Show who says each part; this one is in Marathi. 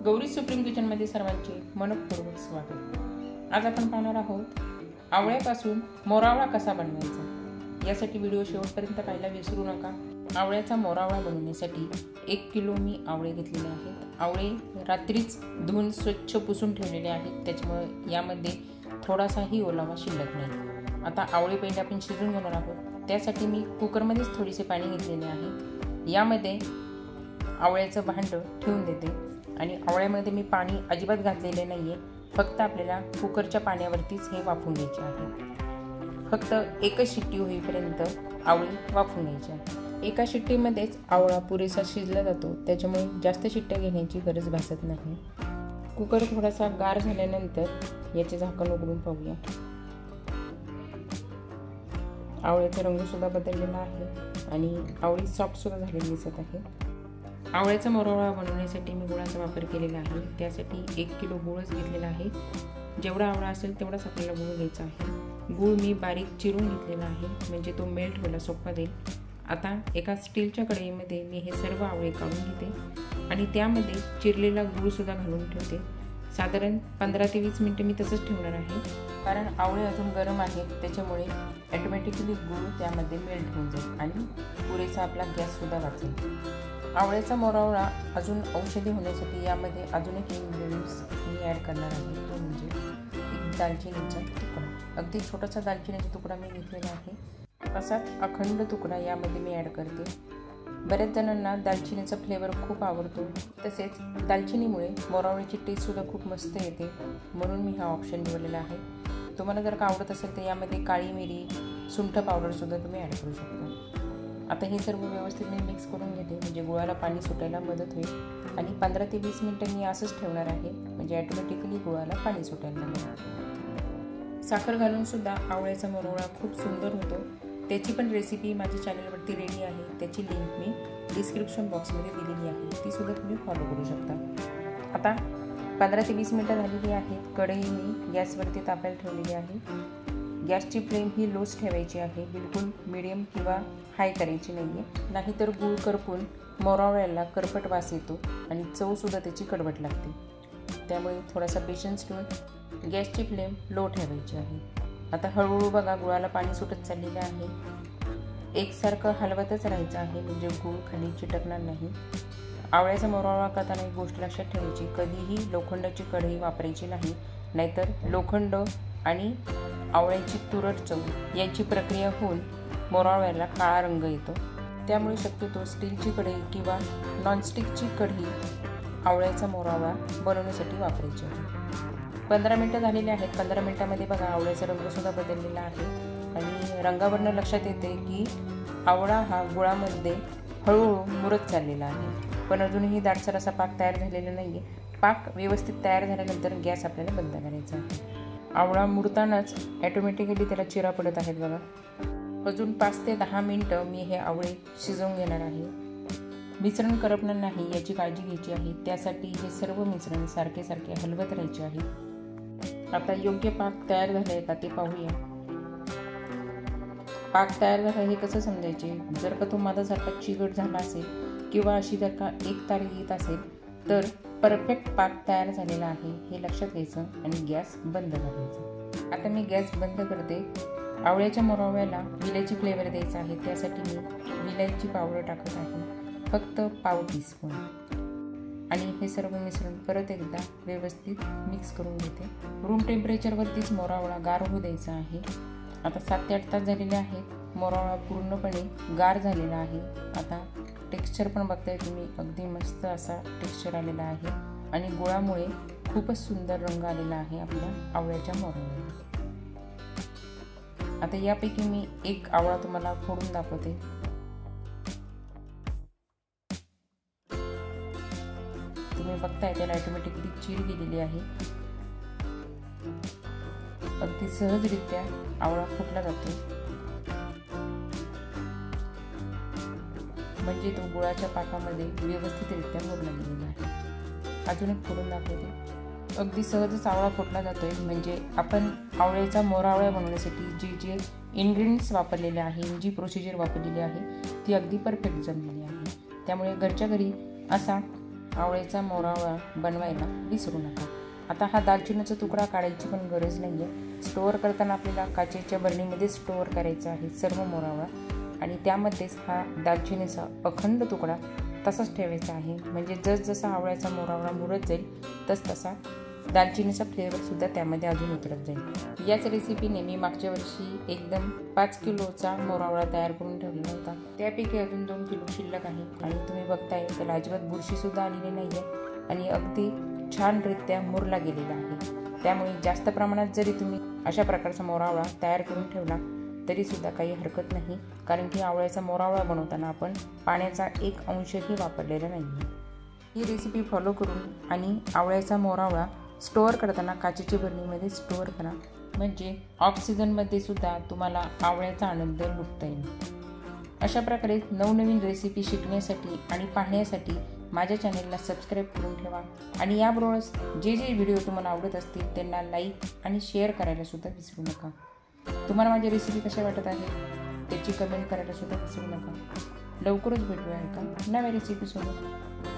Speaker 1: गौरी सुप्रीम किचनमध्ये सर्वांचे मनपूर्वक स्वागत। आज आपण पाहणार आहोत आवळ्यापासून मोरावळा कसा बनवायचा। यासाठी व्हिडिओ शेवटपर्यंत पाहायला विसरू नका। आवळ्याचा मोरावळा बनवण्यासाठी 1 किलो मी आवळे घेतलेले आहेत। आवळे रात्रीच धुवून स्वच्छ पुसून ठेवलेले आहेत, त्याच्यामुळे यामध्ये थोडासाही ओलावा शिल्लक नाही। आता आवळे पहिले आपण शिजवून घेणार आहोत। त्यासाठी मी कुकरमध्येच थोडेसे पाणी घेतलेले आहे। यामध्ये आवळ्याचं भांडं ठेवून देते आणि आवळ्यामध्ये मी पाणी अजिबात घातलेले नाहीये, फक्त आपल्याला कुकरच्या पाण्यावरतीच हे वाफवून घ्यायचे आहे। फक्त एकच शिट्टी होईपर्यंत आवळी वाफवून घ्यायची आहे। एका शिट्टीमध्येच आवळा पुरेसा शिजला जातो, त्याच्यामुळे जास्त शिट्ट्या घेण्याची गरज भासत नाही। कुकर थोडासा गार झाल्यानंतर याचे झाकण उघडून पाहूया। आवळ्याचा रंग सुद्धा बदललेला आहे आणि आवळी सॉफ्ट सुद्धा झालेली दिसत आहे। आवळ्याचा मोरावळा बनवण्यासाठी मी गुळाचा वापर केलेला आहे। त्यासाठी 1 किलो गुळच घेतलेला आहे। जेवढा आवळा असेल तेवढाच आपल्याला गुळ घ्यायचा आहे। गुळ मी बारीक चिरून घेतलेला आहे, म्हणजे तो मेल्ट व्हायला सोपा जाईल। आता एका स्टीलच्या कढईमध्ये मी हे सर्व आवळे काढून घेते आणि त्यामध्ये चिरलेला गुळ सुद्धा घालून ठेवते। साधारण 15 ते 20 मिनिटं मी तसंच ठेवणार आहे, कारण आवळे अजून गरम आहेत, त्याच्यामुळे ऑटोमॅटिकली गुळ त्यामध्ये मेल्ट होऊन जाईल आणि पुरेसा आपला गॅस सुद्धा वाचेल। आवळ्याचा मोरावळा अजून औषधी होण्यासाठी यामध्ये अजून एक इन्ग्रेडियंट्स मी ॲड करणार आहे, तो म्हणजे एक दालचिनीचा तुकडा। अगदी छोटासा दालचिनीचा तुकडा मी घेतलेला आहे। असाच अखंड तुकडा यामध्ये मी ॲड करते। बऱ्याच जणांना दालचिनीचा फ्लेवर खूप आवडतो, तसेच दालचिनीमुळे मोरावळ्याची टेस्टसुद्धा खूप मस्त येते, म्हणून मी हा ऑप्शन निवडलेला आहे। तुम्हाला जर का आवडत असेल तर यामध्ये काळी मिरी, सुंठ पावडरसुद्धा तुम्ही ॲड करू शकता। आता हे सर्व व्यवस्थित मी मिक्स करून घेते, म्हणजे गुळाला पाणी सुटायला मदत होईल आणि 15 ते 20 मिनिटं मी असंच ठेवणार आहे, म्हणजे ऑटोमॅटिकली गुळाला पाणी सुटायला लागेल। साखर घालून सुद्धा आवळ्याचा मोरावळा खूप सुंदर होतो। त्याची पण रेसिपी माझ्या चॅनलवरती रेडी आहे, त्याची लिंक मी डिस्क्रिप्शन बॉक्समध्ये दिलेली आहे, ती सुद्धा तुम्ही फॉलो करू शकता। आता 15 ते 20 मिनिटं झालेली आहे। कढई मी गॅसवरती तापायला ठेवलेली आहे। गॅसची फ्लेम ही लोच ठेवायची आहे, बिलकुल मीडियम किंवा हाय करायची नाही आहे, नाहीतर गूळ करपून मोरावळ्याला करपट वास येतो आणि चवसुद्धा त्याची कडवट लागते। त्यामुळे थोडासा पेशन्स ठेवून गॅसची फ्लेम लो ठेवायची आहे। आता हळूहळू बघा गुळाला पाणी सुटत चाललेलं आहे। एकसारखं हलवतच राहायचं आहे, म्हणजे गूळ खाली चिटकणार नाही। आवळ्याचा मोरावळा करताना एक गोष्ट लक्षात ठेवायची, कधीही लोखंडाची कढई वापरायची नाही, नाहीतर लोखंड आणि आवळ्याची तुरट चव यांची प्रक्रिया होऊन मोरावळ्याला काळा रंग येतो। त्यामुळे शक्यतो स्टीलची कढई किंवा नॉनस्टिकची कढई आवळ्याचा मोरावळा बनवण्यासाठी वापरायची आहे। 15 मिनिटं झालेली आहेत। 15 मिनिटांमध्ये बघा आवळ्याचा रंगसुद्धा बदललेला आहे आणि रंगावरनं लक्षात येते की आवळा हा गुळामध्ये हळूहळू मुरत चाललेला आहे, पण अजूनही दाटसर असा पाक तयार झालेला नाही आहे। पाक व्यवस्थित तयार झाल्यानंतर गॅस आपल्याला बंद करायचा आहे। आवळा मुरतानाच ऑटोमॅटिकली त्याला चिरा पडत आहेत बघा। अजून 5 ते 10 मिनिटं मी हे आवळे शिजवून घेणार आहे। मिश्रण करपणार नाही याची काळजी घ्यायची आहे, त्यासाठी हे सर्व मिश्रण सारखे सारखे हलवत राहायचे आहे। आता योग्य पाक तयार झालाय का ते पाहूया। पाक तयार झाला हे कसं समजायचे, जर का तो माझ्यासारखा चिकट झाला असेल किंवा अशी जर का एक तार येत असेल तर परफेक्ट पाक तयार झालेला आहे हे लक्षात घ्यायचं आणि गॅस बंद करायचा। आता मी गॅस बंद करते। आवळ्याच्या मोरावळ्याला विलायची फ्लेवर द्यायचा आहे, त्यासाठी मी विलायची पावडर टाकत आहे, फक्त पाव टीस्पून। आणि हे सर्व मिश्रण परत एकदा व्यवस्थित मिक्स करून घेते। रूम टेम्परेचरवरतीच मोरावळा गार होऊ द्यायचा आहे। आता 7 ते 8 तास झालेले आहेत। मोरावळा पूर्णपणे गार झालेला आहे। आता टेक्स्चर पण बघताय तुम्ही, अगदी मस्त असा टेक्स्चर आलेला आहे आणि गुळामुळे खूपच सुंदर रंग आलेला आहे आपल्या आवळ्याच्या मोरावळ्याला। आता यापैकी मी एक आवळा तुम्हाला फोडून दाखवते। तुम्ही बघताय त्याला ऑटोमॅटिकली चीर गेलेली आहे। अगदी सहजरित्या आवळा फुटला जातो, म्हणजे तो गुळाच्या पाकामध्ये व्यवस्थितरित्या मुरला गेलेला आहे। अजून एक फोडून दाखवते। अगदी सहजच आवळा फुटला जातोय, म्हणजे आपण आवळ्याचा मोरावळा बनवण्यासाठी जे इन्ग्रेडियंट्स वापरलेले आहे, जी प्रोसिजर वापरलेली आहे ती अगदी परफेक्ट जमलेली आहे। त्यामुळे घरच्या घरी असा आवळ्याचा मोरावळा बनवायला विसरू नका। आता हा दालचिनीचा तुकडा काढायची पण गरज नाही आहे। स्टोअर करताना आपल्याला काचेच्या बरणीमध्ये स्टोअर करायचा आहे सर्व मोरावळा आणि त्यामध्येच हा दालचिनीचा अखंड तुकडा तसाच ठेवायचा आहे। म्हणजे जसजसा आवळ्याचा मोरावळा मुरत जाईल तसा दालचिनीचा फ्लेवरसुद्धा त्यामध्ये अजून उतरत जाईल। याच रेसिपीने मी मागच्या वर्षी एकदम 5 किलोचा मोरावळा तयार करून ठेवलेला होता। त्यापैकी अजून 2 किलो शिल्लक आहे आणि तुम्ही बघताय त्याला अजिबात बुरशीसुद्धा आलेली नाही आहे आणि अगदी छानरित्या मुरला गेलेला आहे। त्यामुळे जास्त प्रमाणात जरी तुम्ही अशा प्रकारचा मोरावळा तयार करून ठेवला तरीसुद्धा काही हरकत नाही, कारण की आवळ्याचा मोरावळा बनवताना आपण पाण्याचा 1 अंशही वापरलेला नाही आहे। ही रेसिपी फॉलो करून आणि आवळ्याचा मोरावळा स्टोअर करताना काचेच्या बरणीमध्ये स्टोअर करा, म्हणजे ऑफ सीझनमध्ये सुद्धा तुम्हाला आवळ्याचा आनंद लुटता येईल। अशा प्रकारे नवनवीन रेसिपी शिकण्यासाठी आणि पाहण्यासाठी माझ्या चॅनेलला सबस्क्राईब करून ठेवा आणि याबरोबरच जे व्हिडिओ तुम्हाला आवडत असतील त्यांना लाईक आणि शेअर करायला सुद्धा विसरू नका। तुम्हाला माझी रेसिपी कशा वाटत आहे त्याची कमेंट करायला सुद्धा विसरू नका। लवकरच भेटूया एका नव्या रेसिपीसोबत।